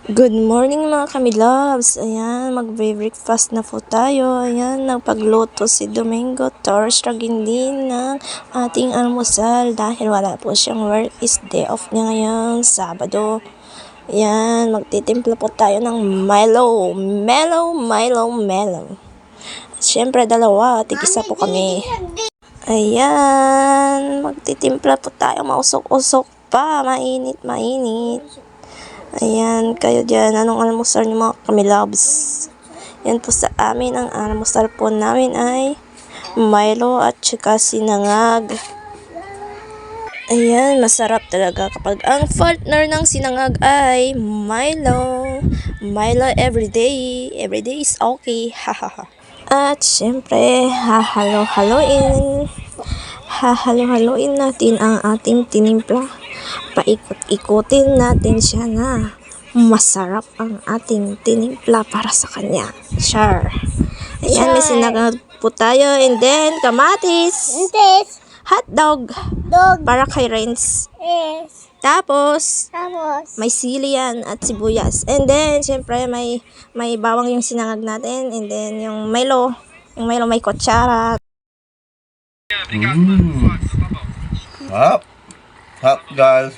Good morning mga kami-loves. Ayan, mag-breakfast na po tayo. Ayan, nagpagluto si Domingo Torres Ragindin ng ating almusal dahil wala po siyang work, is day off niya ngayong Sabado. Ayan, magtitimpla po tayo ng Milo. Melo. Siyempre dalawa, tig-isa po kami. Ayan, magtitimpla po tayo, mausok-usok pa, mainit. Ayan, kayo dyan, anong almusal niyo mga kami-loves? Yan po sa amin, ang almusal po namin ay Milo at saka sinangag. Ayan, masarap talaga kapag ang partner ng sinangag ay Milo. Milo everyday. Everyday is okay. Hahaha. At syempre, hahalo-haloin natin ang ating tinimpla. Paikot-ikutin natin siya na masarap ang ating tinimpla para sa kanya. Char. Ayan, may sinangag po tayo. And then, kamatis. Hotdog. Para kay Renz. Tapos, may sili yan at sibuyas. And then, syempre, may bawang yung sinangag natin. And then, yung Milo. Yung Milo may kutsara. Hop, guys.